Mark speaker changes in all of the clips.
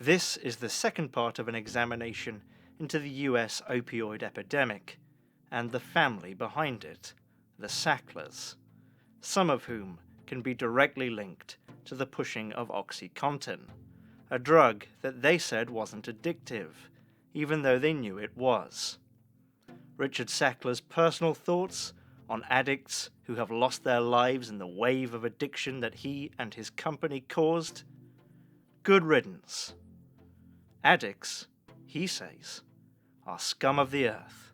Speaker 1: This is the second part of an examination into the US opioid epidemic, and the family behind it, the Sacklers, some of whom can be directly linked to the pushing of OxyContin, a drug that they said wasn't addictive, even though they knew it was. Richard Sackler's personal thoughts on addicts who have lost their lives in the wave of addiction that he and his company caused? Good riddance. Addicts, he says, are scum of the earth.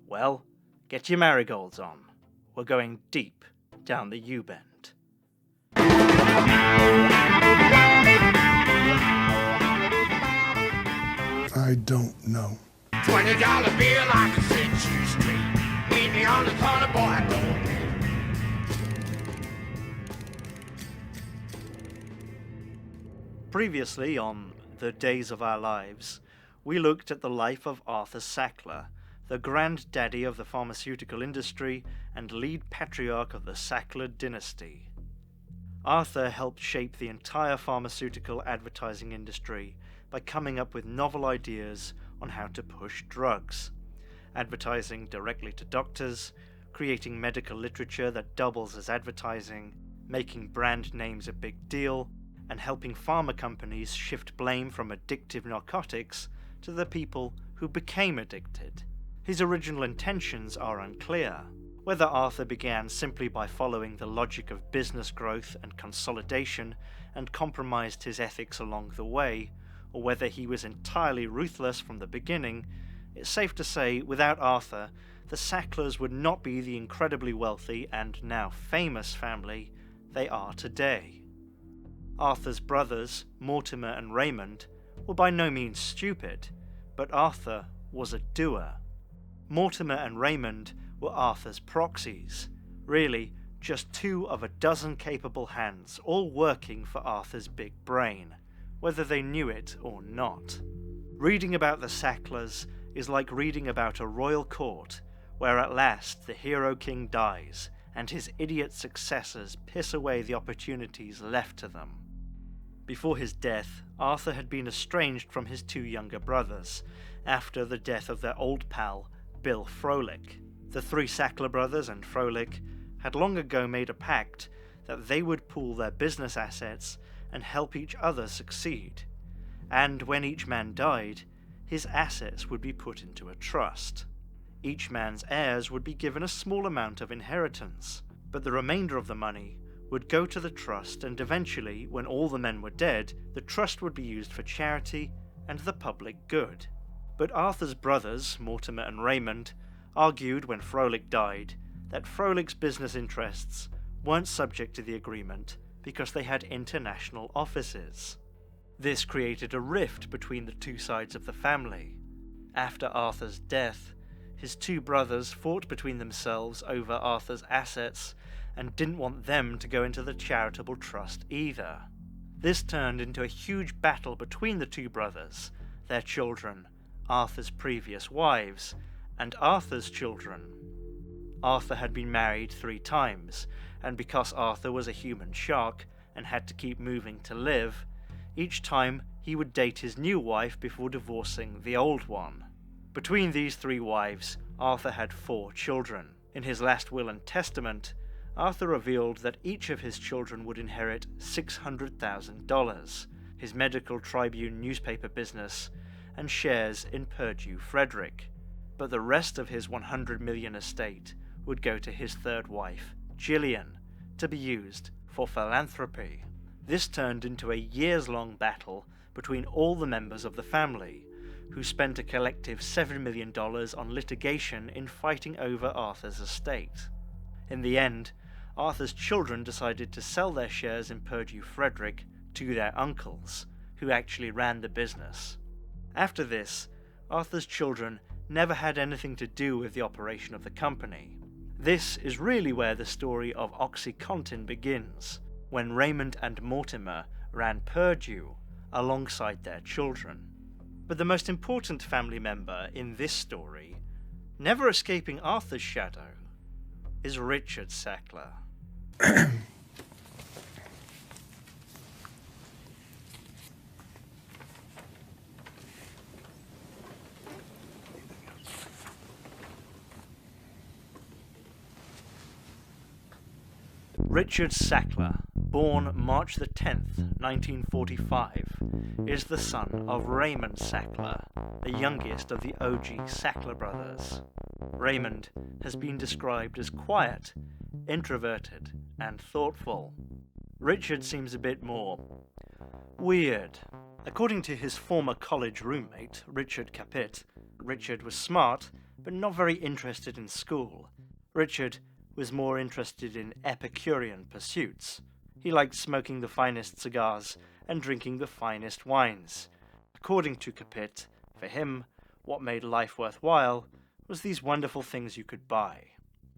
Speaker 1: Well, get your marigolds on. We're going deep down the U-bend.
Speaker 2: I don't know.
Speaker 3: $20 bill, I can set you straight. Meet me on the corner, boy, I don't pay.
Speaker 1: Previously on The Days of Our Lives, we looked at the life of Arthur Sackler, the granddaddy of the pharmaceutical industry and lead patriarch of the Sackler dynasty. Arthur helped shape the entire pharmaceutical advertising industry by coming up with novel ideas on how to push drugs, advertising directly to doctors, creating medical literature that doubles as advertising, making brand names a big deal, and helping pharma companies shift blame from addictive narcotics to the people who became addicted. His original intentions are unclear. Whether Arthur began simply by following the logic of business growth and consolidation and compromised his ethics along the way, or whether he was entirely ruthless from the beginning, it's safe to say without Arthur, the Sacklers would not be the incredibly wealthy and now famous family they are today. Arthur's brothers, Mortimer and Raymond, were by no means stupid, but Arthur was a doer. Mortimer and Raymond were Arthur's proxies, really just two of a dozen capable hands, all working for Arthur's big brain, whether they knew it or not. Reading about the Sacklers is like reading about a royal court, where at last the hero king dies, and his idiot successors piss away the opportunities left to them. Before his death, Arthur had been estranged from his two younger brothers, after the death of their old pal, Bill Froelich. The three Sackler brothers and Froelich had long ago made a pact that they would pool their business assets and help each other succeed, and when each man died, his assets would be put into a trust. Each man's heirs would be given a small amount of inheritance, but the remainder of the money would go to the trust, and eventually, when all the men were dead, the trust would be used for charity and the public good. But Arthur's brothers, Mortimer and Raymond, argued when Froelich died that Froelich's business interests weren't subject to the agreement because they had international offices. This created a rift between the two sides of the family. After Arthur's death, his two brothers fought between themselves over Arthur's assets and didn't want them to go into the charitable trust either. This turned into a huge battle between the two brothers, their children, Arthur's previous wives, and Arthur's children. Arthur had been married 3 times, and because Arthur was a human shark and had to keep moving to live, each time he would date his new wife before divorcing the old one. Between these 3 wives, Arthur had 4 children. In his last will and testament, Arthur revealed that each of his children would inherit $600,000, his Medical Tribune newspaper business, and shares in Purdue Frederick. But the rest of his $100 million estate would go to his 3rd wife, Gillian, to be used for philanthropy. This turned into a years-long battle between all the members of the family, who spent a collective $7 million on litigation in fighting over Arthur's estate. In the end, Arthur's children decided to sell their shares in Purdue Frederick to their uncles, who actually ran the business. After this, Arthur's children never had anything to do with the operation of the company. This is really where the story of OxyContin begins, when Raymond and Mortimer ran Purdue alongside their children. But the most important family member in this story, never escaping Arthur's shadow, is Richard Sackler. Richard Sackler, born March the 10th, 1945, is the son of Raymond Sackler, the youngest of the OG Sackler brothers. Raymond has been described as quiet, introverted, and thoughtful. Richard seems a bit more weird. According to his former college roommate, Richard Capit, Richard was smart, but not very interested in school. Richard was more interested in Epicurean pursuits. He liked smoking the finest cigars and drinking the finest wines. According to Capit, for him, what made life worthwhile was these wonderful things you could buy.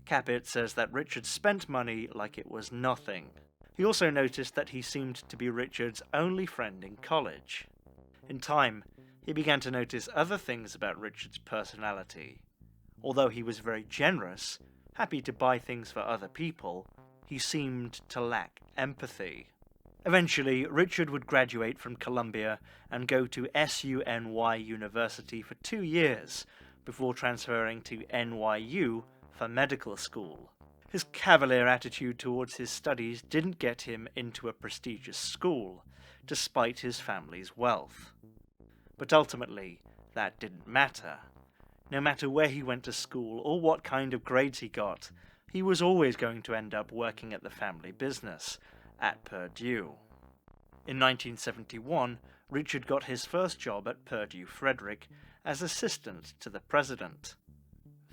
Speaker 1: Capit says that Richard spent money like it was nothing. He also noticed that he seemed to be Richard's only friend in college. In time, he began to notice other things about Richard's personality. Although he was very generous, happy to buy things for other people, he seemed to lack empathy. Eventually, Richard would graduate from Columbia and go to SUNY University for 2 years before transferring to NYU for medical school. His cavalier attitude towards his studies didn't get him into a prestigious school, despite his family's wealth. But ultimately, that didn't matter. No matter where he went to school or what kind of grades he got, he was always going to end up working at the family business, at Purdue. In 1971, Richard got his first job at Purdue Frederick as assistant to the president.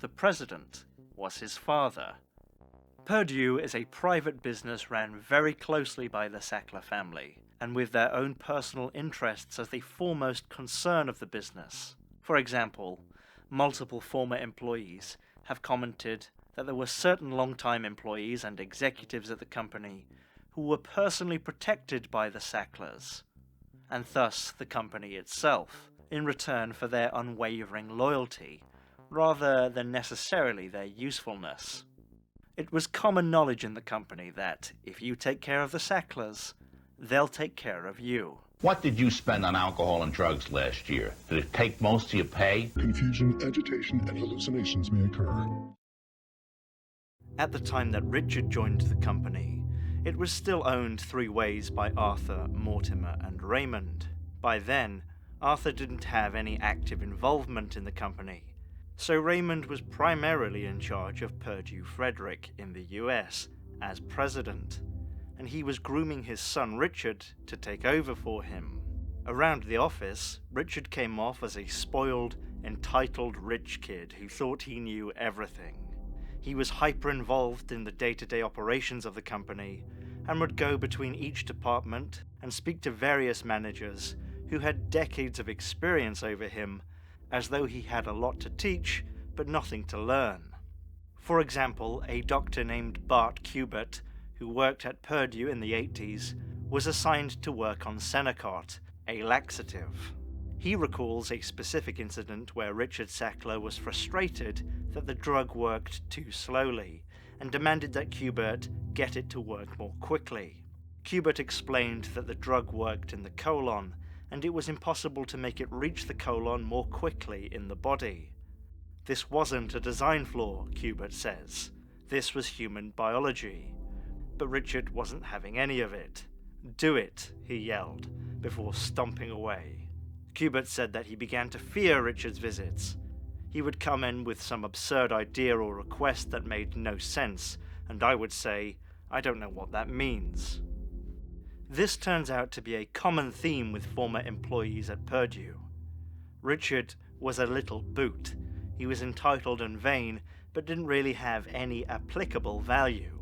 Speaker 1: The president was his father. Purdue is a private business ran very closely by the Sackler family, and with their own personal interests as the foremost concern of the business. For example, multiple former employees have commented that there were certain long-time employees and executives at the company who were personally protected by the Sacklers, and thus the company itself, in return for their unwavering loyalty, rather than necessarily their usefulness. It was common knowledge in the company that if you take care of the Sacklers, they'll take care of you.
Speaker 4: What did you spend on alcohol and drugs last year? Did it take most of your pay?
Speaker 2: Confusion, agitation, and hallucinations may occur.
Speaker 1: At the time that Richard joined the company, it was still owned 3 ways by Arthur, Mortimer, and Raymond. By then, Arthur didn't have any active involvement in the company, so Raymond was primarily in charge of Purdue Frederick in the US as president, and he was grooming his son Richard to take over for him. Around the office, Richard came off as a spoiled, entitled rich kid who thought he knew everything. He was hyper-involved in the day-to-day operations of the company and would go between each department and speak to various managers who had decades of experience over him, as though he had a lot to teach but nothing to learn. For example, a doctor named Bart Kubert, who worked at Purdue in the 80s, was assigned to work on Senokot, a laxative. He recalls a specific incident where Richard Sackler was frustrated that the drug worked too slowly and demanded that Kubert get it to work more quickly. Kubert explained that the drug worked in the colon and it was impossible to make it reach the colon more quickly in the body. This wasn't a design flaw, Kubert says. This was human biology. But Richard wasn't having any of it. "Do it," he yelled, before stomping away. Kubert said that he began to fear Richard's visits. He would come in with some absurd idea or request that made no sense, and I would say, "I don't know what that means." This turns out to be a common theme with former employees at Purdue. Richard was a little boot. He was entitled and vain, but didn't really have any applicable value.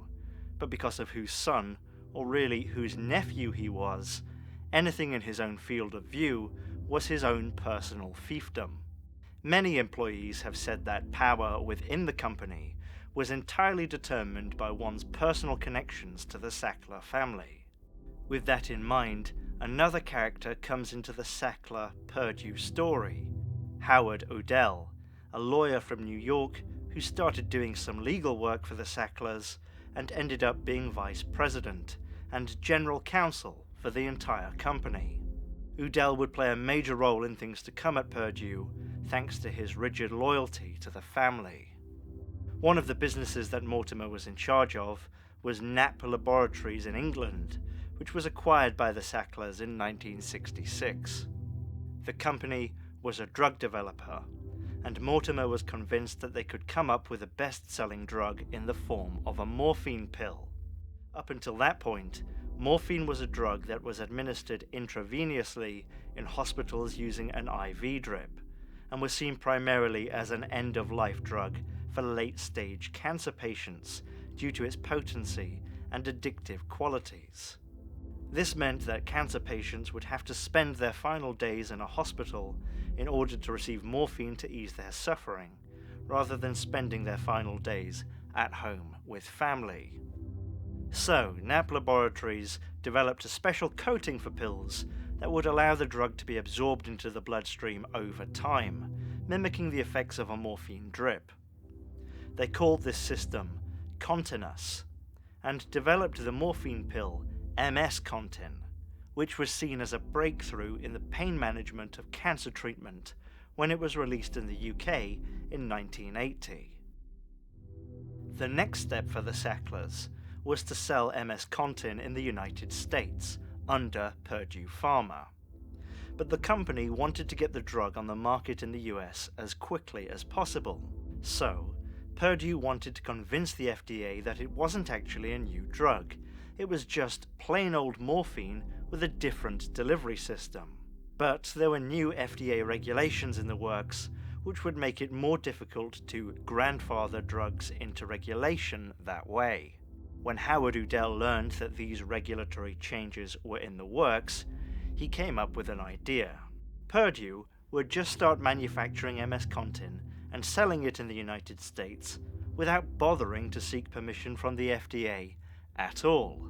Speaker 1: But because of whose son, or really whose nephew he was, anything in his own field of view was his own personal fiefdom. Many employees have said that power within the company was entirely determined by one's personal connections to the Sackler family. With that in mind, another character comes into the Sackler-Purdue story, Howard Odell, a lawyer from New York who started doing some legal work for the Sacklers and ended up being vice president and general counsel for the entire company. Odell would play a major role in things to come at Purdue, thanks to his rigid loyalty to the family. One of the businesses that Mortimer was in charge of was Knapp Laboratories in England, which was acquired by the Sacklers in 1966. The company was a drug developer, and Mortimer was convinced that they could come up with a best-selling drug in the form of a morphine pill. Up until that point, morphine was a drug that was administered intravenously in hospitals using an IV drip, and was seen primarily as an end-of-life drug for late-stage cancer patients due to its potency and addictive qualities. This meant that cancer patients would have to spend their final days in a hospital in order to receive morphine to ease their suffering, rather than spending their final days at home with family. So, Knapp Laboratories developed a special coating for pills that would allow the drug to be absorbed into the bloodstream over time, mimicking the effects of a morphine drip. They called this system Continus, and developed the morphine pill OxyContin, which was seen as a breakthrough in the pain management of cancer treatment when it was released in the UK in 1980. The next step for the Sacklers was to sell OxyContin in the United States under Purdue Pharma. But the company wanted to get the drug on the market in the US as quickly as possible, so Purdue wanted to convince the FDA that it wasn't actually a new drug. It was just plain old morphine with a different delivery system. But there were new FDA regulations in the works, which would make it more difficult to grandfather drugs into regulation that way. When Howard Udell learned that these regulatory changes were in the works, he came up with an idea. Purdue would just start manufacturing OxyContin and selling it in the United States without bothering to seek permission from the FDA at all.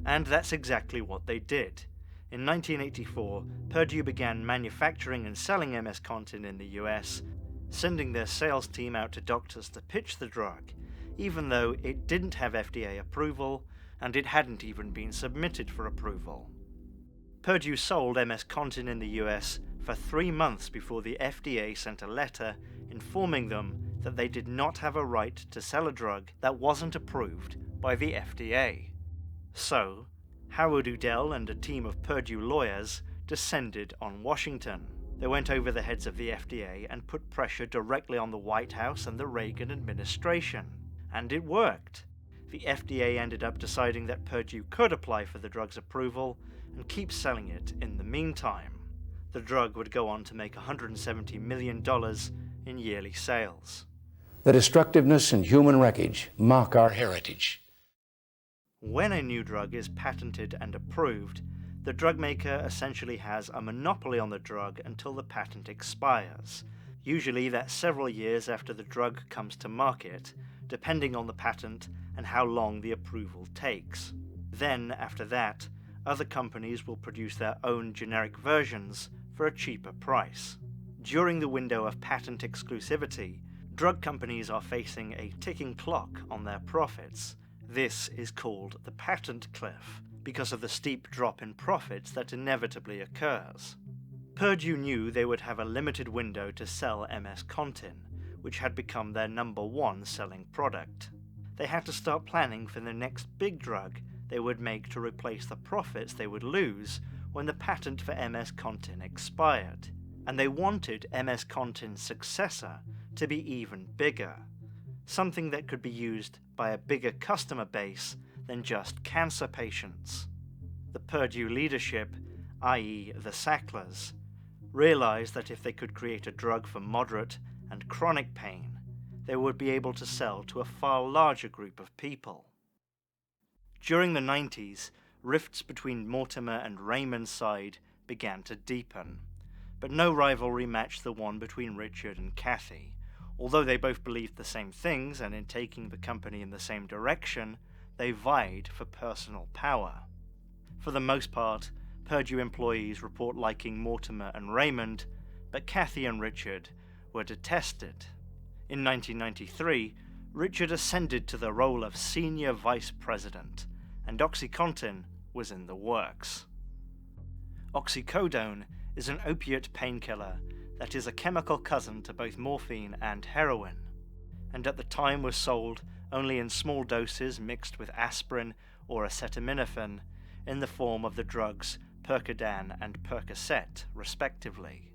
Speaker 1: And that's exactly what they did. In 1984, Purdue began manufacturing and selling OxyContin in the US, sending their sales team out to doctors to pitch the drug, even though it didn't have FDA approval and it hadn't even been submitted for approval. Purdue sold OxyContin in the US for 3 months before the FDA sent a letter informing them that they did not have a right to sell a drug that wasn't approved by the FDA. So, Howard Udell and a team of Purdue lawyers descended on Washington. They went over the heads of the FDA and put pressure directly on the White House and the Reagan administration. And it worked. The FDA ended up deciding that Purdue could apply for the drug's approval and keep selling it in the meantime. The drug would go on to make $170 million in yearly sales.
Speaker 5: The destructiveness and human wreckage mark our heritage.
Speaker 1: When a new drug is patented and approved, the drug maker essentially has a monopoly on the drug until the patent expires. Usually that's several years after the drug comes to market, depending on the patent and how long the approval takes. Then, after that, other companies will produce their own generic versions for a cheaper price. During the window of patent exclusivity, drug companies are facing a ticking clock on their profits. This is called the patent cliff, because of the steep drop in profits that inevitably occurs. Purdue knew they would have a limited window to sell OxyContin, which had become their #1 selling product. They had to start planning for the next big drug they would make to replace the profits they would lose when the patent for OxyContin expired. And they wanted OxyContin's successor to be even bigger, something that could be used by a bigger customer base than just cancer patients. The Purdue leadership, i.e. the Sacklers, realized that if they could create a drug for moderate and chronic pain, they would be able to sell to a far larger group of people. During the 90s, rifts between Mortimer and Raymond's side began to deepen, but no rivalry matched the one between Richard and Kathy. Although they both believed the same things, and in taking the company in the same direction, they vied for personal power. For the most part, Purdue employees report liking Mortimer and Raymond, but Kathy and Richard were detested. In 1993, Richard ascended to the role of senior vice president, and OxyContin was in the works. Oxycodone is an opiate painkiller that is a chemical cousin to both morphine and heroin, and at the time was sold only in small doses mixed with aspirin or acetaminophen in the form of the drugs Percodan and Percocet, respectively.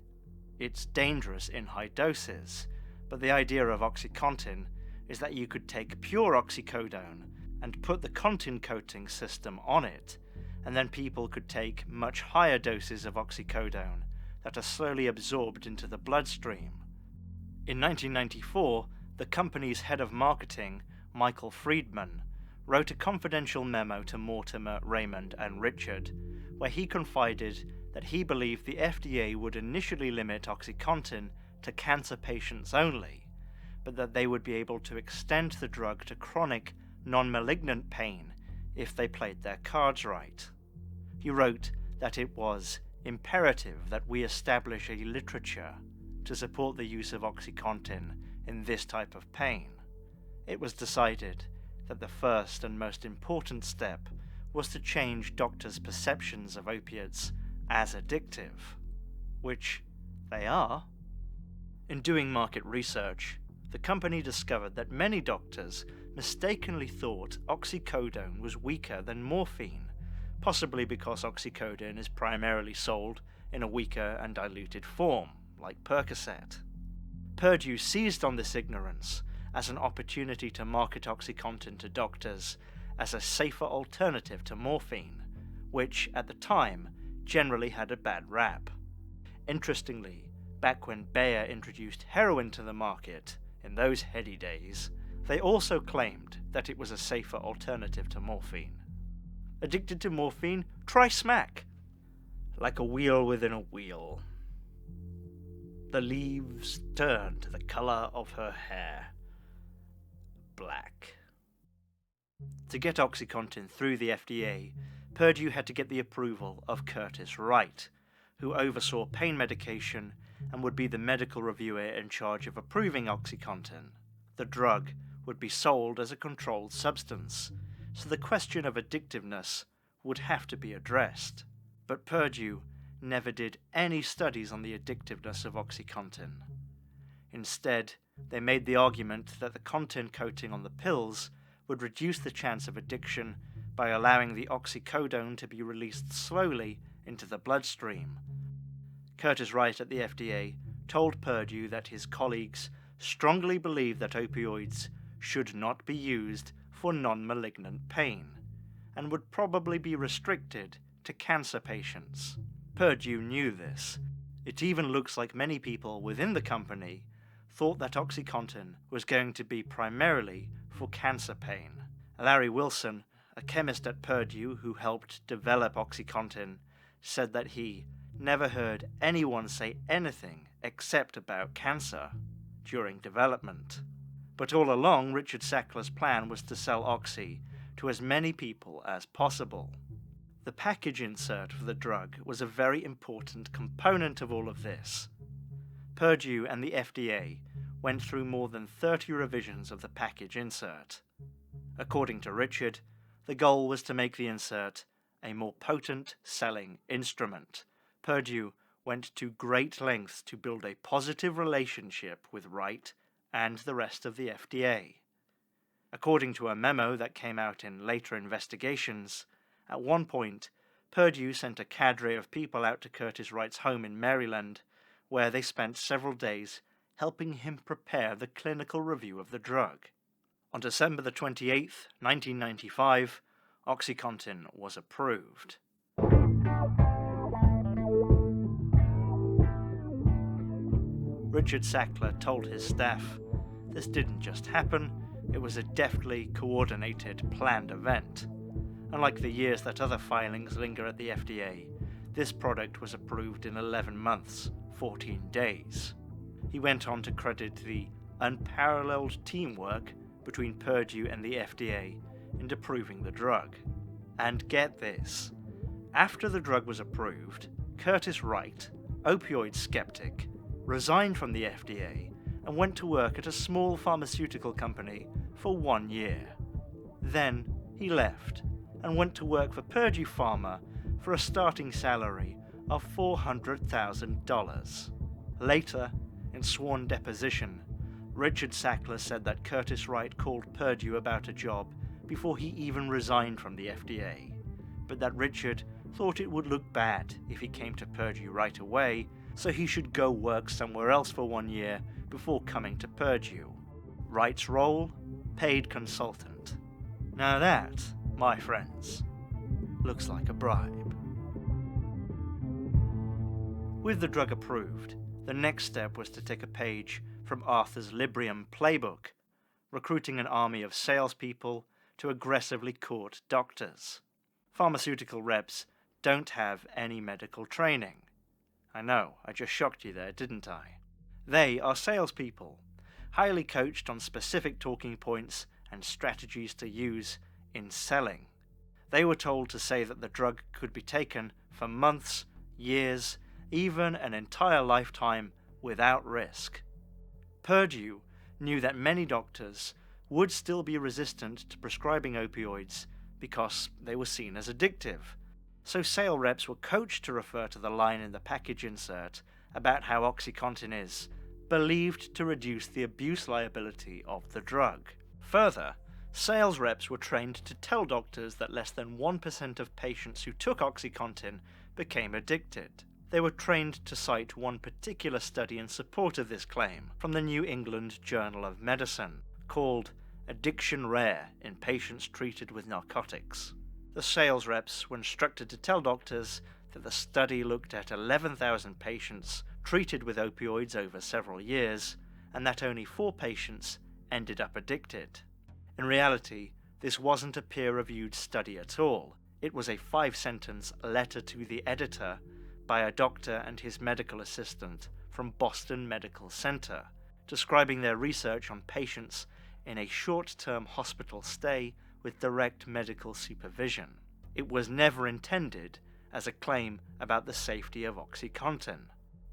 Speaker 1: It's dangerous in high doses, but the idea of OxyContin is that you could take pure oxycodone and put the contin coating system on it, and then people could take much higher doses of oxycodone that are slowly absorbed into the bloodstream. In 1994, the company's head of marketing, Michael Friedman, wrote a confidential memo to Mortimer, Raymond, and Richard, where he confided that he believed the FDA would initially limit OxyContin to cancer patients only, but that they would be able to extend the drug to chronic, non-malignant pain if they played their cards right. He wrote that it was imperative that we establish a literature to support the use of OxyContin in this type of pain. It was decided that the first and most important step was to change doctors' perceptions of opiates as addictive, which they are. In doing market research, the company discovered that many doctors mistakenly thought oxycodone was weaker than morphine, possibly because oxycodone is primarily sold in a weaker and diluted form, like Percocet. Purdue seized on this ignorance as an opportunity to market OxyContin to doctors as a safer alternative to morphine, which, at the time, generally had a bad rap. Interestingly, back when Bayer introduced heroin to the market, in those heady days, they also claimed that it was a safer alternative to morphine. Addicted to morphine? Try smack! Like a wheel within a wheel. The leaves turned to the colour of her hair. Black. To get OxyContin through the FDA, Purdue had to get the approval of Curtis Wright, who oversaw pain medication and would be the medical reviewer in charge of approving OxyContin. The drug would be sold as a controlled substance, so the question of addictiveness would have to be addressed. But Purdue never did any studies on the addictiveness of OxyContin. Instead, they made the argument that the contin coating on the pills would reduce the chance of addiction by allowing the oxycodone to be released slowly into the bloodstream. Curtis Wright at the FDA told Purdue that his colleagues strongly believe that opioids should not be used for non-malignant pain, and would probably be restricted to cancer patients. Purdue knew this. It even looks like many people within the company thought that OxyContin was going to be primarily for cancer pain. Larry Wilson, a chemist at Purdue who helped develop OxyContin, said that he never heard anyone say anything except about cancer during development. But all along, Richard Sackler's plan was to sell Oxy to as many people as possible. The package insert for the drug was a very important component of all of this. Purdue and the FDA went through more than 30 revisions of the package insert. According to Richard, the goal was to make the insert a more potent selling instrument. Purdue went to great lengths to build a positive relationship with Wright and the rest of the FDA. According to a memo that came out in later investigations, at one point, Purdue sent a cadre of people out to Curtis Wright's home in Maryland, where they spent several days helping him prepare the clinical review of the drug. On December the 28th, 1995, OxyContin was approved. Richard Sackler told his staff, "This didn't just happen, it was a deftly coordinated, planned event. Unlike the years that other filings linger at the FDA, this product was approved in 11 months, 14 days. He went on to credit the unparalleled teamwork between Purdue and the FDA in approving the drug. And get this, after the drug was approved, Curtis Wright, opioid skeptic, resigned from the FDA and went to work at a small pharmaceutical company for 1 year. Then he left and went to work for Purdue Pharma for a starting salary of $400,000. Later, in sworn deposition, Richard Sackler said that Curtis Wright called Purdue about a job before he even resigned from the FDA, but that Richard thought it would look bad if he came to Purdue right away, so he should go work somewhere else for 1 year before coming to Purdue. Wright's role? Paid consultant. Now that, my friends, looks like a bribe. With the drug approved, the next step was to take a page from Arthur's Librium playbook, recruiting an army of salespeople to aggressively court doctors. Pharmaceutical reps don't have any medical training. I know, I just shocked you there, didn't I? They are salespeople, highly coached on specific talking points and strategies to use in selling. They were told to say that the drug could be taken for months, years, even an entire lifetime without risk. Purdue knew that many doctors would still be resistant to prescribing opioids because they were seen as addictive, so sale reps were coached to refer to the line in the package insert about how OxyContin is believed to reduce the abuse liability of the drug. Further, sales reps were trained to tell doctors that less than 1% of patients who took OxyContin became addicted. They were trained to cite one particular study in support of this claim from the New England Journal of Medicine, called Addiction Rare in Patients Treated with Narcotics. The sales reps were instructed to tell doctors that the study looked at 11,000 patients treated with opioids over several years, and that only 4 patients ended up addicted. In reality, this wasn't a peer-reviewed study at all. It was a 5-sentence letter to the editor by a doctor and his medical assistant from Boston Medical Center, describing their research on patients in a short-term hospital stay with direct medical supervision. It was never intended as a claim about the safety of OxyContin.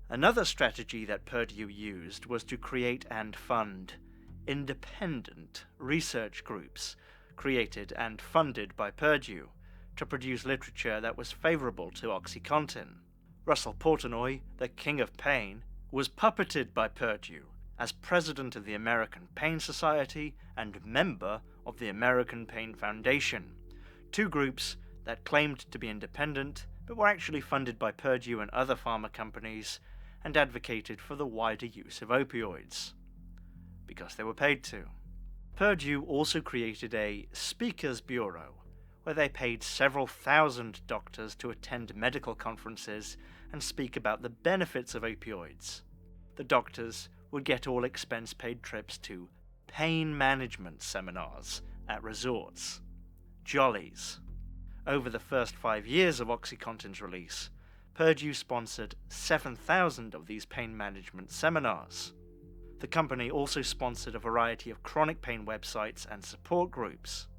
Speaker 1: Another strategy that Purdue used was to create and fund independent research groups created and funded by Purdue to produce literature that was favorable to OxyContin. Russell Portnoy, the King of Pain, was puppeted by Purdue as president of the American Pain Society and member of the American Pain Foundation, 2 groups that claimed to be independent but were actually funded by Purdue and other pharma companies and advocated for the wider use of opioids, because they were paid to. Purdue also created a Speakers Bureau, where they paid several thousand doctors to attend medical conferences and speak about the benefits of opioids. The doctors would get all expense-paid trips to pain management seminars at resorts. Jollies. Over the first 5 years of OxyContin's release, Purdue sponsored 7,000 of these pain management seminars. The company also sponsored a variety of chronic pain websites and support groups.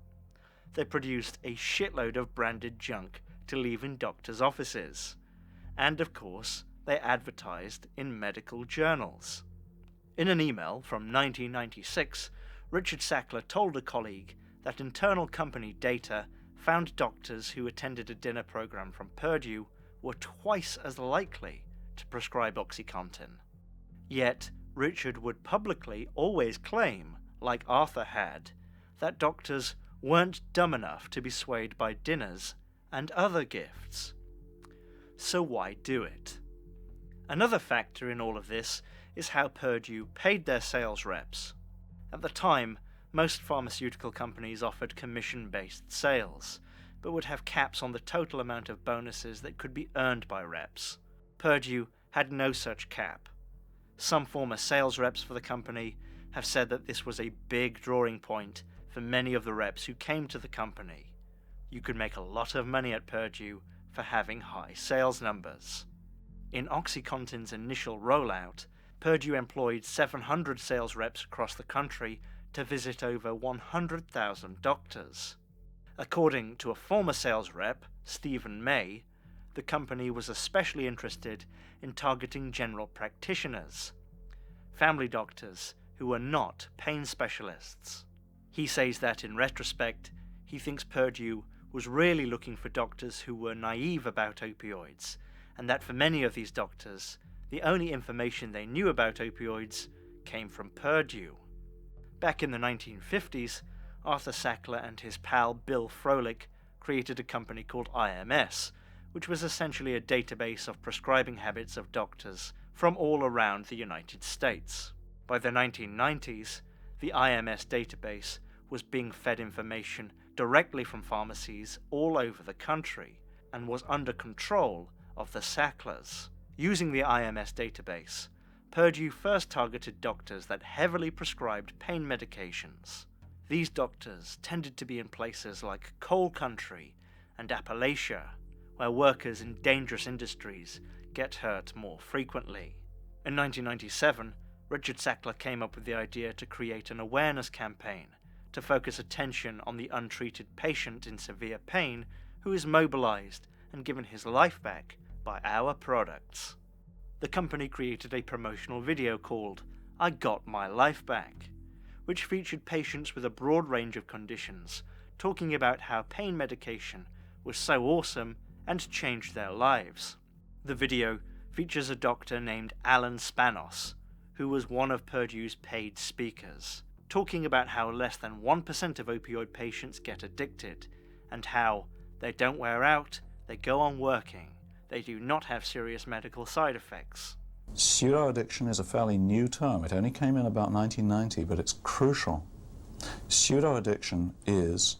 Speaker 1: They produced a shitload of branded junk to leave in doctors' offices. And of course, they advertised in medical journals. In an email from 1996, Richard Sackler told a colleague that internal company data found doctors who attended a dinner program from Purdue were twice as likely to prescribe OxyContin. Yet, Richard would publicly always claim, like Arthur had, that doctors weren't dumb enough to be swayed by dinners and other gifts. So why do it? Another factor in all of this is how Purdue paid their sales reps. At the time, most pharmaceutical companies offered commission-based sales, but would have caps on the total amount of bonuses that could be earned by reps. Purdue had no such cap. Some former sales reps for the company have said that this was a big drawing point for many of the reps who came to the company. You could make a lot of money at Purdue for having high sales numbers. In OxyContin's initial rollout, Purdue employed 700 sales reps across the country to visit over 100,000 doctors. According to a former sales rep, Stephen May, the company was especially interested in targeting general practitioners, family doctors who were not pain specialists. He says that in retrospect, he thinks Purdue was really looking for doctors who were naive about opioids, and that for many of these doctors, the only information they knew about opioids came from Purdue. Back in the 1950s, Arthur Sackler and his pal Bill Froelich created a company called IMS, which was essentially a database of prescribing habits of doctors from all around the United States. By the 1990s, the IMS database was being fed information directly from pharmacies all over the country and was under control of the Sacklers. Using the IMS database, Purdue first targeted doctors that heavily prescribed pain medications. These doctors tended to be in places like coal country and Appalachia, where workers in dangerous industries get hurt more frequently. In 1997, Richard Sackler came up with the idea to create an awareness campaign to focus attention on the untreated patient in severe pain who is mobilized and given his life back by our products. The company created a promotional video called "I Got My Life Back," which featured patients with a broad range of conditions talking about how pain medication was so awesome and changed their lives. The video features a doctor named Alan Spanos, who was one of Purdue's paid speakers, talking about how less than 1% of opioid patients get addicted, and how they don't wear out, they go on working, they do not have serious medical side effects.
Speaker 6: Pseudo-addiction is a fairly new term. It only came in about 1990, but it's crucial. Pseudo-addiction is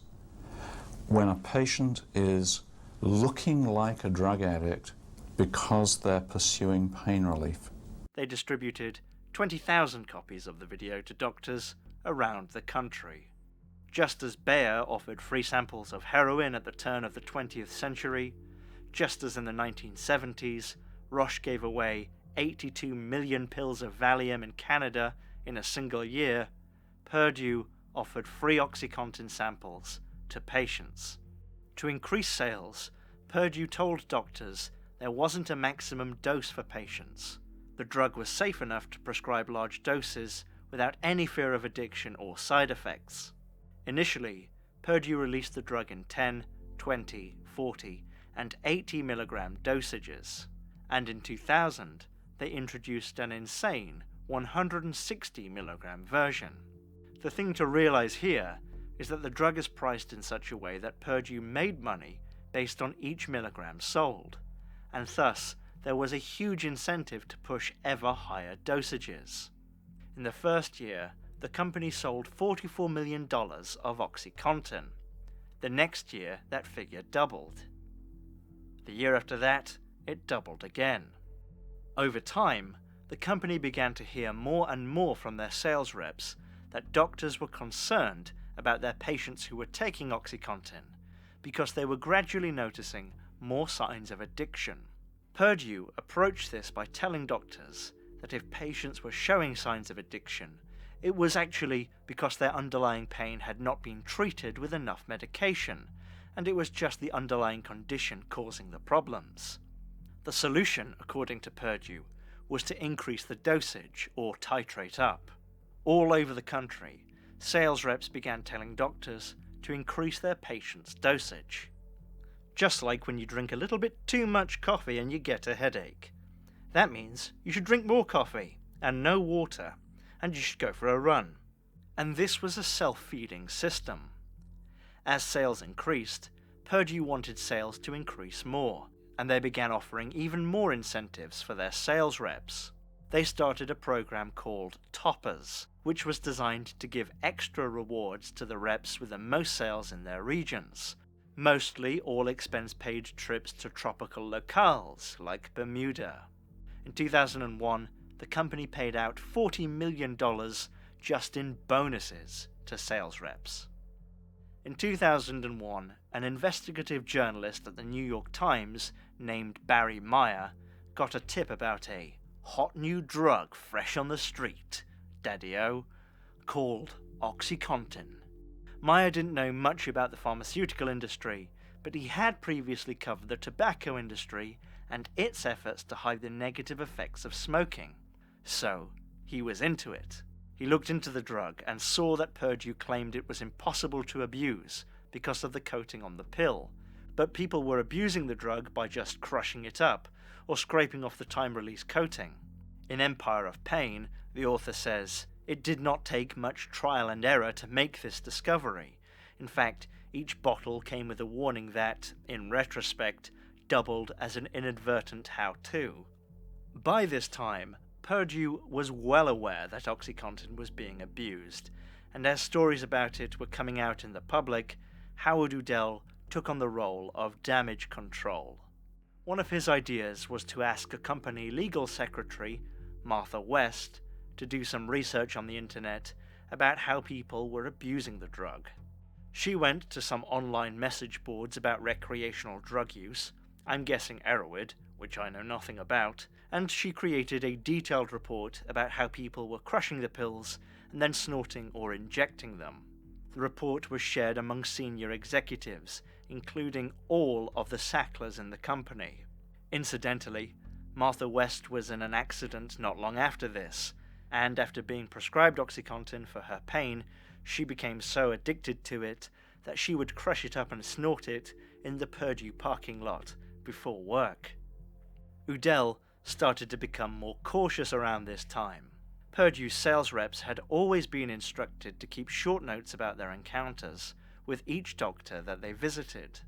Speaker 6: when a patient is looking like a drug addict because they're pursuing pain relief.
Speaker 1: They distributed 20,000 copies of the video to doctors around the country. Just as Bayer offered free samples of heroin at the turn of the 20th century, just as in the 1970s, Roche gave away 82 million pills of Valium in Canada in a single year, Purdue offered free OxyContin samples to patients. To increase sales, Purdue told doctors there wasn't a maximum dose for patients. The drug was safe enough to prescribe large doses without any fear of addiction or side effects. Initially, Purdue released the drug in 10, 20, 40, and 80 milligram dosages, and in 2000 they introduced an insane 160 milligram version. The thing to realize here is that the drug is priced in such a way that Purdue made money based on each milligram sold, and thus there was a huge incentive to push ever higher dosages. In the first year, the company sold $44 million of OxyContin. The next year, that figure doubled. The year after that, it doubled again. Over time, the company began to hear more and more from their sales reps that doctors were concerned about their patients who were taking OxyContin because they were gradually noticing more signs of addiction. Purdue approached this by telling doctors that if patients were showing signs of addiction, it was actually because their underlying pain had not been treated with enough medication, and it was just the underlying condition causing the problems. The solution, according to Purdue, was to increase the dosage or titrate up. All over the country, sales reps began telling doctors to increase their patients' dosage. Just like when you drink a little bit too much coffee and you get a headache. That means you should drink more coffee and no water, and you should go for a run. And this was a self-feeding system. As sales increased, Purdue wanted sales to increase more, and they began offering even more incentives for their sales reps. They started a program called Toppers, which was designed to give extra rewards to the reps with the most sales in their regions, mostly all-expense-paid trips to tropical locales like Bermuda. In 2001, the company paid out $40 million just in bonuses to sales reps. In 2001, an investigative journalist at the New York Times named Barry Meyer got a tip about a hot new drug fresh on the street, Daddy-O, called OxyContin. Meyer didn't know much about the pharmaceutical industry, but he had previously covered the tobacco industry and its efforts to hide the negative effects of smoking. So, he was into it. He looked into the drug and saw that Purdue claimed it was impossible to abuse because of the coating on the pill, but people were abusing the drug by just crushing it up or scraping off the time-release coating. In Empire of Pain, the author says, "It did not take much trial and error to make this discovery. In fact, each bottle came with a warning that, in retrospect, doubled as an inadvertent how-to." By this time, Purdue was well aware that OxyContin was being abused, and as stories about it were coming out in the public, Howard Udell took on the role of damage control. One of his ideas was to ask a company legal secretary, Martha West, to do some research on the internet about how people were abusing the drug. She went to some online message boards about recreational drug use, I'm guessing Erowid, which I know nothing about, and she created a detailed report about how people were crushing the pills and then snorting or injecting them. The report was shared among senior executives, including all of the Sacklers in the company. Incidentally, Martha West was in an accident not long after this, and after being prescribed OxyContin for her pain, she became so addicted to it that she would crush it up and snort it in the Purdue parking lot before work. Udell started to become more cautious around this time. Purdue's sales reps had always been instructed to keep short notes about their encounters with each doctor that they visited.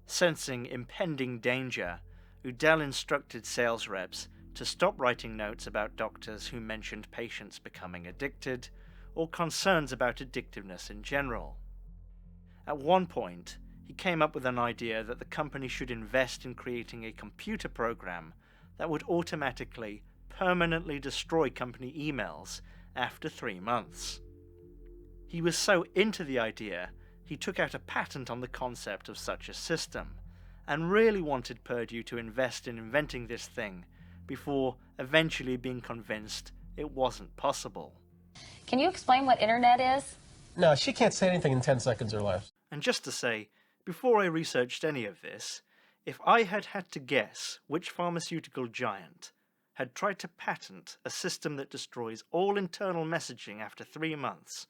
Speaker 1: Sensing impending danger, Udell instructed sales reps to stop writing notes about doctors who mentioned patients becoming addicted or concerns about addictiveness in general. At one point, he came up with an idea that the company should invest in creating a computer program that would automatically, permanently destroy company emails after 3 months. He was so into the idea, he took out a patent on the concept of such a system, and really wanted Purdue to invest in inventing this thing before eventually being convinced it wasn't possible.
Speaker 7: Can you explain what internet is?
Speaker 8: No, she can't say anything in 10 seconds or less.
Speaker 1: And just to say, before I researched any of this, if I had had to guess which pharmaceutical giant had tried to patent a system that destroys all internal messaging after 3 months,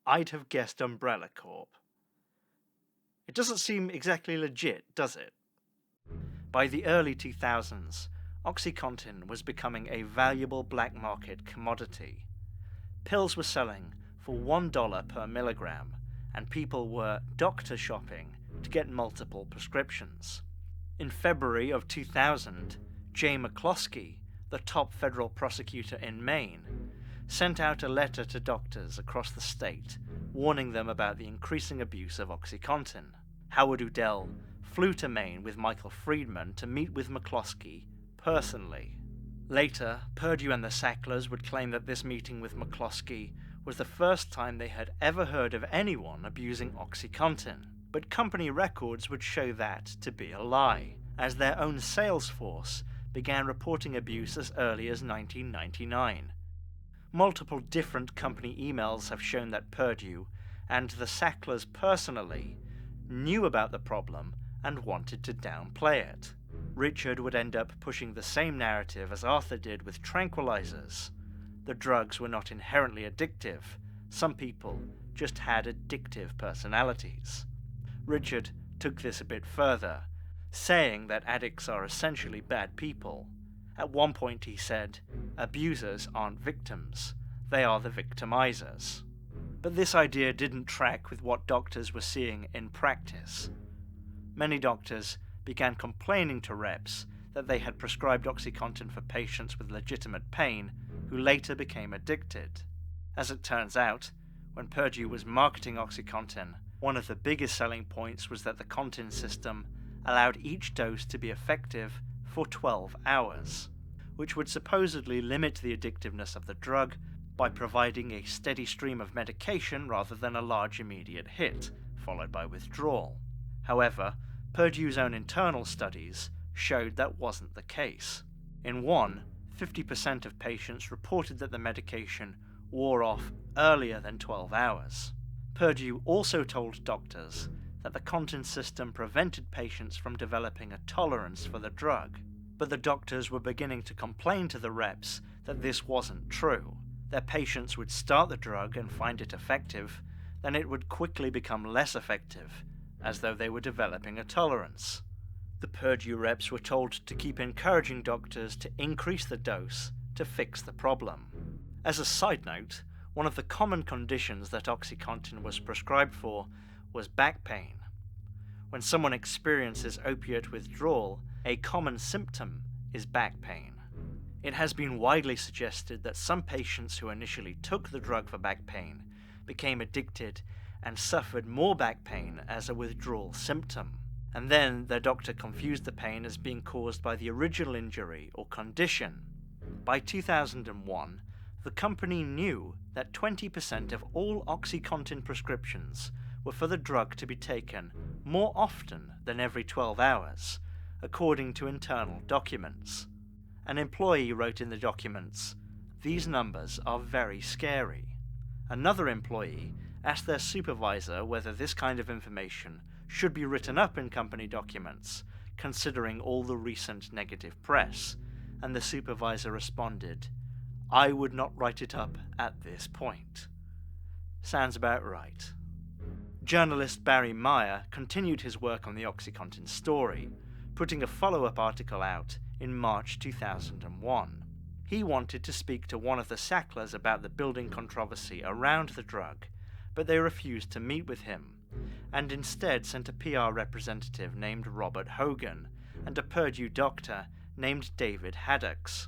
Speaker 1: I'd have guessed Umbrella Corp. It doesn't seem exactly legit, does it? By the early 2000s, OxyContin was becoming a valuable black market commodity. Pills were selling for $1 per milligram, and people were doctor shopping to get multiple prescriptions. In February of 2000, Jay McCloskey, the top federal prosecutor in Maine, sent out a letter to doctors across the state warning them about the increasing abuse of OxyContin. Howard Udell flew to Maine with Michael Friedman to meet with McCloskey personally. Later, Purdue and the Sacklers would claim that this meeting with McCloskey was the first time they had ever heard of anyone abusing OxyContin, but company records would show that to be a lie, as their own sales force began reporting abuse as early as 1999. Multiple different company emails have shown that Purdue and the Sacklers personally knew about the problem and wanted to downplay it. Richard would end up pushing the same narrative as Arthur did with tranquilizers. The drugs were not inherently addictive. Some people just had addictive personalities. Richard took this a bit further, saying that addicts are essentially bad people. At one point he said, "Abusers aren't victims, they are the victimizers." But this idea didn't track with what doctors were seeing in practice. Many doctors began complaining to reps that they had prescribed OxyContin for patients with legitimate pain who later became addicted. As it turns out, when Purdue was marketing OxyContin, one of the biggest selling points was that the Contin system allowed each dose to be effective for 12 hours, which would supposedly limit the addictiveness of the drug by providing a steady stream of medication rather than a large immediate hit, followed by withdrawal. However, Purdue's own internal studies showed that wasn't the case. In one, 50% of patients reported that the medication wore off earlier than 12 hours. Purdue also told doctors that the Contin system prevented patients from developing a tolerance for the drug, but the doctors were beginning to complain to the reps that this wasn't true. Their patients would start the drug and find it effective, then it would quickly become less effective, as though they were developing a tolerance. The Purdue reps were told to keep encouraging doctors to increase the dose to fix the problem. As a side note, one of the common conditions that OxyContin was prescribed for was back pain. When someone experiences opiate withdrawal, a common symptom is back pain. It has been widely suggested that some patients who initially took the drug for back pain became addicted and suffered more back pain as a withdrawal symptom, and then their doctor confused the pain as being caused by the original injury or condition. By 2001, the company knew that 20% of all OxyContin prescriptions were for the drug to be taken more often than every 12 hours, according to internal documents. An employee wrote in the documents, "These numbers are very scary." Another employee asked their supervisor whether this kind of information should be written up in company documents, considering all the recent negative press, and the supervisor responded, "I would not write it up at this point." Sounds about right. Journalist Barry Meyer continued his work on the OxyContin story, putting a follow-up article out in March 2001. He wanted to speak to one of the Sacklers about the building controversy around the drug, but they refused to meet with him, and instead sent a PR representative named Robert Hogan and a Purdue doctor named David Haddocks.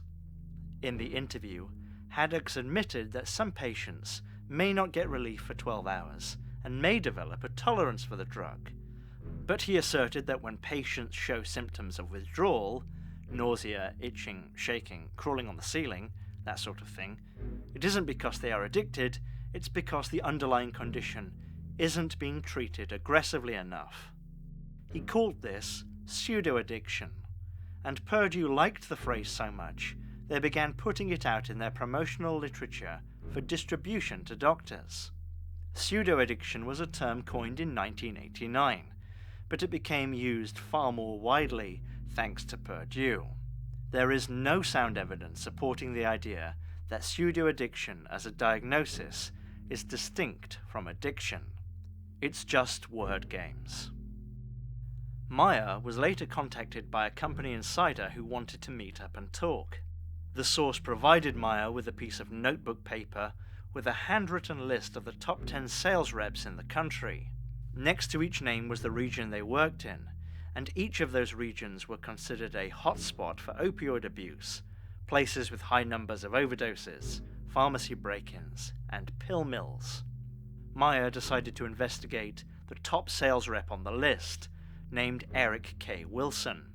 Speaker 1: In the interview, Haddocks admitted that some patients may not get relief for 12 hours and may develop a tolerance for the drug, but he asserted that when patients show symptoms of withdrawal, nausea, itching, shaking, crawling on the ceiling, that sort of thing, it isn't because they are addicted, it's because the underlying condition isn't being treated aggressively enough. He called this pseudo-addiction, and Purdue liked the phrase so much they began putting it out in their promotional literature for distribution to doctors. Pseudo-addiction was a term coined in 1989, but it became used far more widely thanks to Purdue. There is no sound evidence supporting the idea that pseudo-addiction as a diagnosis is distinct from addiction. It's just word games. Meyer was later contacted by a company insider who wanted to meet up and talk. The source provided Meyer with a piece of notebook paper with a handwritten list of the top 10 sales reps in the country. Next to each name was the region they worked in, and each of those regions were considered a hotspot for opioid abuse, places with high numbers of overdoses, pharmacy break-ins, and pill mills. Meyer decided to investigate the top sales rep on the list, named Eric K. Wilson,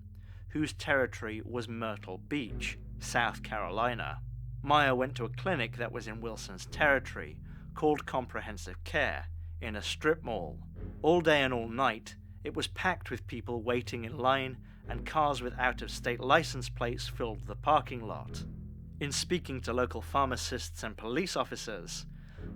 Speaker 1: whose territory was Myrtle Beach, South Carolina. Meyer went to a clinic that was in Wilson's territory, called Comprehensive Care, in a strip mall. All day and all night, it was packed with people waiting in line, and cars with out-of-state license plates filled the parking lot. In speaking to local pharmacists and police officers,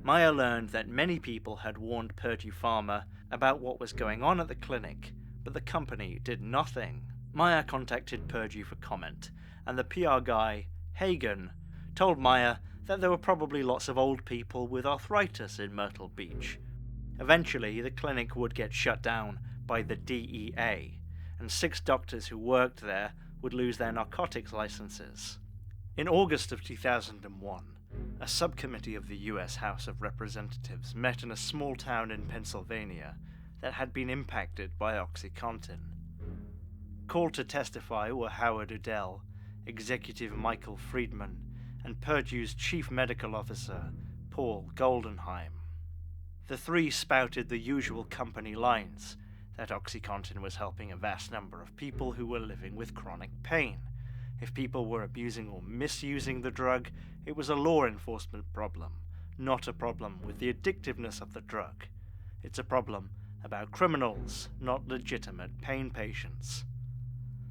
Speaker 1: Meyer learned that many people had warned Purdue Pharma about what was going on at the clinic, but the company did nothing. Meyer contacted Purdue for comment, and the PR guy, Hagen, told Meyer that there were probably lots of old people with arthritis in Myrtle Beach. Eventually, the clinic would get shut down by the DEA, and 6 doctors who worked there would lose their narcotics licenses. In August of 2001, a subcommittee of the U.S. House of Representatives met in a small town in Pennsylvania that had been impacted by OxyContin. Called to testify were Howard Udell, Executive Michael Friedman, and Purdue's Chief Medical Officer, Paul Goldenheim. The 3 spouted the usual company lines, that OxyContin was helping a vast number of people who were living with chronic pain. If people were abusing or misusing the drug, it was a law enforcement problem, not a problem with the addictiveness of the drug. It's a problem about criminals, not legitimate pain patients.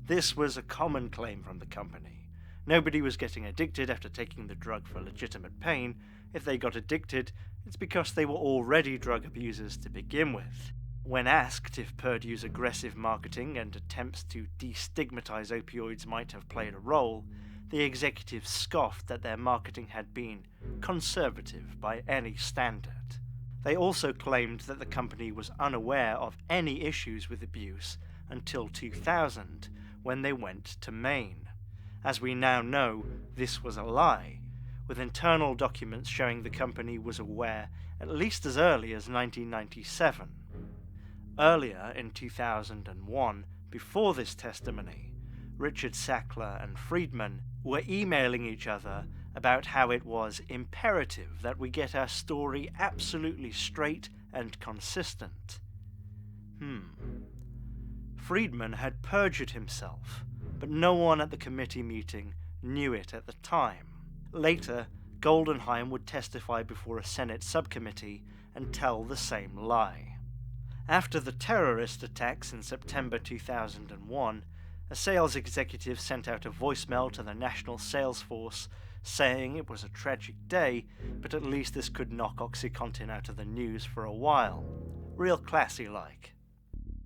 Speaker 1: This was a common claim from the company. Nobody was getting addicted after taking the drug for legitimate pain. If they got addicted, it's because they were already drug abusers to begin with. When asked if Purdue's aggressive marketing and attempts to destigmatize opioids might have played a role, the executives scoffed that their marketing had been conservative by any standard. They also claimed that the company was unaware of any issues with abuse until 2000, when they went to Maine. As we now know, this was a lie, with internal documents showing the company was aware at least as early as 1997. Earlier, in 2001, before this testimony, Richard Sackler and Friedman were emailing each other about how it was imperative that we get our story absolutely straight and consistent. Friedman had perjured himself, but no one at the committee meeting knew it at the time. Later, Goldenheim would testify before a Senate subcommittee and tell the same lie. After the terrorist attacks in September 2001, a sales executive sent out a voicemail to the National Sales Force saying it was a tragic day, but at least this could knock OxyContin out of the news for a while. Real classy-like.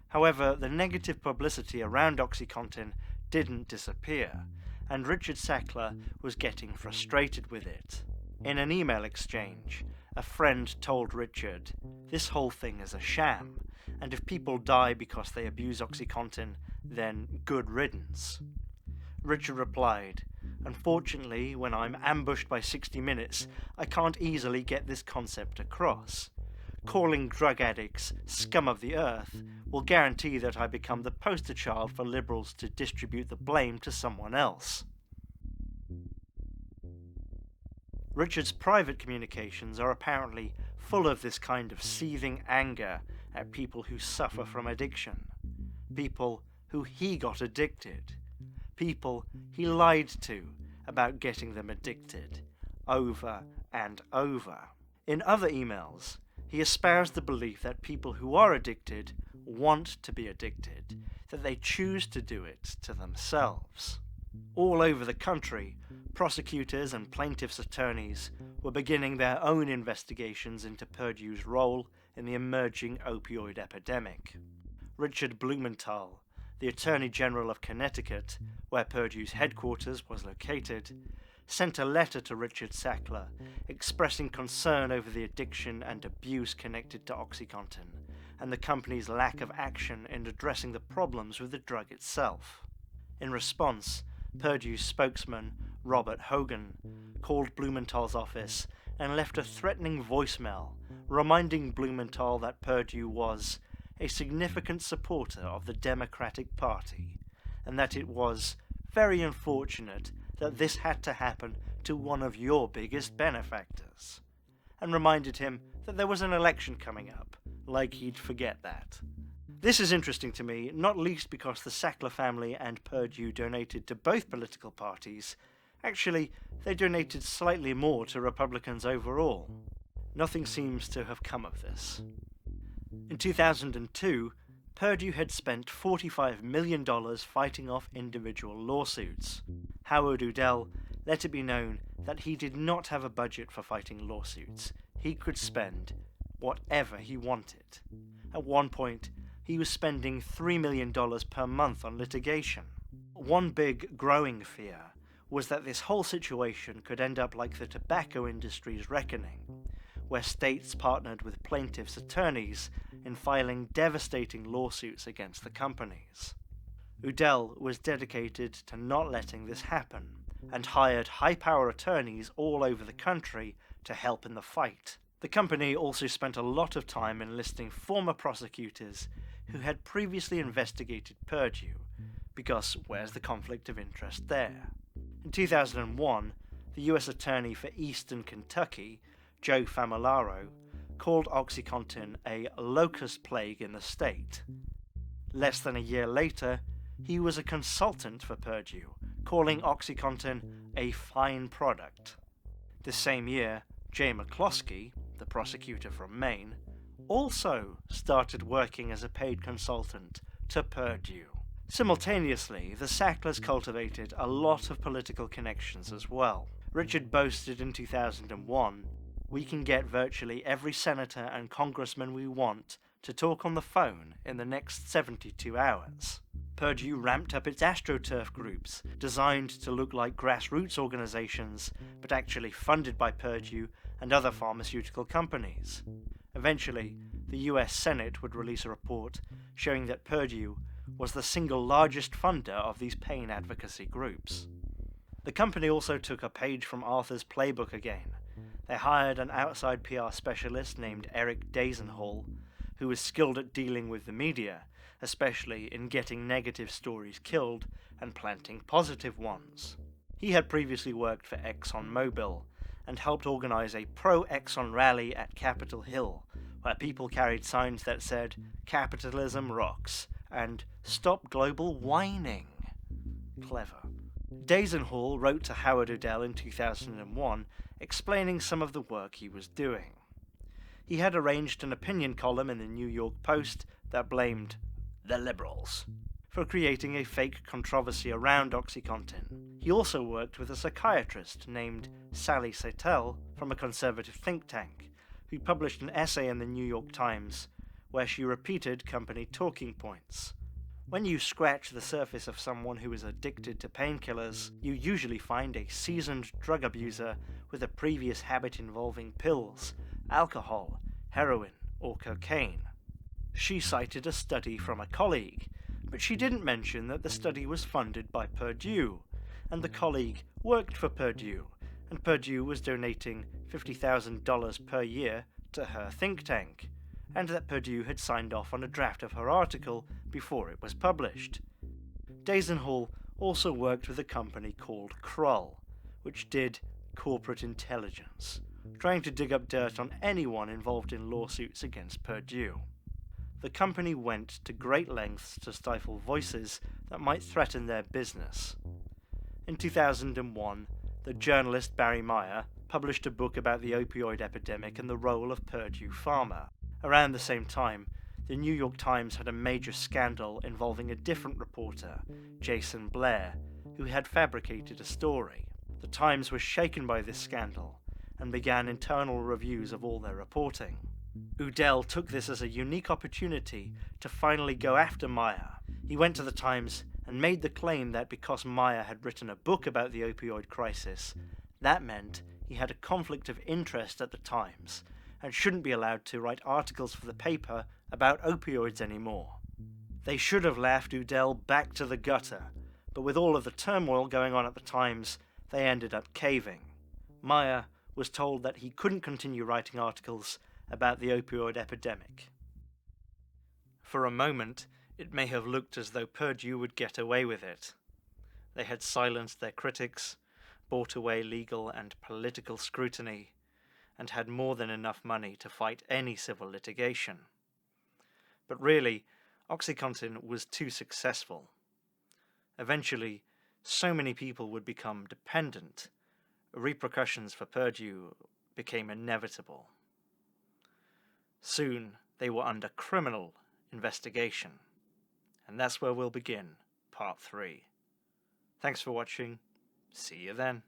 Speaker 1: However, the negative publicity around OxyContin didn't disappear, and Richard Sackler was getting frustrated with it. In an email exchange, a friend told Richard, "This whole thing is a sham, and if people die because they abuse OxyContin, then good riddance." Richard replied, "Unfortunately, when I'm ambushed by 60 Minutes, I can't easily get this concept across. Calling drug addicts scum of the earth will guarantee that I become the poster child for liberals to distribute the blame to someone else." Richard's private communications are apparently full of this kind of seething anger at people who suffer from addiction, people who he got addicted, people he lied to about getting them addicted, over and over. In other emails, he espoused the belief that people who are addicted want to be addicted, that they choose to do it to themselves. All over the country, prosecutors and plaintiffs' attorneys were beginning their own investigations into Purdue's role in the emerging opioid epidemic. Richard Blumenthal, the Attorney General of Connecticut, where Purdue's headquarters was located, sent a letter to Richard Sackler expressing concern over the addiction and abuse connected to OxyContin and the company's lack of action in addressing the problems with the drug itself. In response, Purdue's spokesman, Robert Hogan, called Blumenthal's office and left a threatening voicemail reminding Blumenthal that Purdue was a significant supporter of the Democratic Party and that it was very unfortunate that this had to happen to one of your biggest benefactors, and reminded him that there was an election coming up, like he'd forget that. This is interesting to me, not least because the Sackler family and Purdue donated to both political parties. Actually, they donated slightly more to Republicans overall. Nothing seems to have come of this. In 2002, Purdue had spent $45 million fighting off individual lawsuits. Howard Udell let it be known that he did not have a budget for fighting lawsuits. He could spend whatever he wanted. At one point, he was spending $3 million per month on litigation. One big growing fear was that this whole situation could end up like the tobacco industry's reckoning, where states partnered with plaintiffs' attorneys in filing devastating lawsuits against the companies. Udell was dedicated to not letting this happen, and hired high-power attorneys all over the country to help in the fight. The company also spent a lot of time enlisting former prosecutors who had previously investigated Purdue, because where's the conflict of interest there? In 2001, the U.S. Attorney for Eastern Kentucky, Joe Famularo, called OxyContin a locust plague in the state. Less than a year later, he was a consultant for Purdue, calling OxyContin a fine product. The same year, Jay McCloskey, the prosecutor from Maine, also started working as a paid consultant to Purdue. Simultaneously, the Sacklers cultivated a lot of political connections as well. Richard boasted in 2001, "We can get virtually every senator and congressman we want to talk on the phone in the next 72 hours. Purdue ramped up its AstroTurf groups, designed to look like grassroots organizations, but actually funded by Purdue and other pharmaceutical companies. Eventually, the US Senate would release a report showing that Purdue was the single largest funder of these pain advocacy groups. The company also took a page from Arthur's playbook again. They hired an outside PR specialist named Eric Dazenhall, who was skilled at dealing with the media, especially in getting negative stories killed and planting positive ones. He had previously worked for ExxonMobil and helped organize a pro-Exxon rally at Capitol Hill, where people carried signs that said, "Capitalism rocks," and "Stop global whining." Clever. Dazenhall wrote to Howard Udell in 2001 explaining some of the work he was doing. He had arranged an opinion column in the New York Post that blamed the liberals for creating a fake controversy around OxyContin. He also worked with a psychiatrist named Sally Satel from a conservative think tank, who published an essay in the New York Times where she repeated company talking points. When you scratch the surface of someone who is addicted to painkillers, you usually find a seasoned drug abuser with a previous habit involving pills, alcohol, heroin, or cocaine. She cited a study from a colleague, but she didn't mention that the study was funded by Purdue, and the colleague worked for Purdue, and Purdue was donating $50,000 per year to her think tank, and that Purdue had signed off on a draft of her article before it was published. Dazenhall also worked with a company called Kroll, which did corporate intelligence, trying to dig up dirt on anyone involved in lawsuits against Purdue. The company went to great lengths to stifle voices that might threaten their business. In 2001, the journalist Barry Meyer published a book about the opioid epidemic and the role of Purdue Pharma. Around the same time, the New York Times had a major scandal involving a different reporter, Jason Blair, who had fabricated a story. The Times was shaken by this scandal and began internal reviews of all their reporting. Udell took this as a unique opportunity to finally go after Meyer. He went to the Times and made the claim that because Meyer had written a book about the opioid crisis, that meant he had a conflict of interest at the Times and shouldn't be allowed to write articles for the paper about opioids anymore. They should have laughed Udell back to the gutter, but with all of the turmoil going on at the Times, they ended up caving. Meyer was told that he couldn't continue writing articles about the opioid epidemic. For a moment, it may have looked as though Purdue would get away with it. They had silenced their critics, bought away legal and political scrutiny, and had more than enough money to fight any civil litigation. But really, OxyContin was too successful. Eventually, so many people would become dependent, repercussions for Purdue became inevitable. Soon, they were under criminal investigation. And that's where we'll begin, part 3. Thanks for watching. See you then.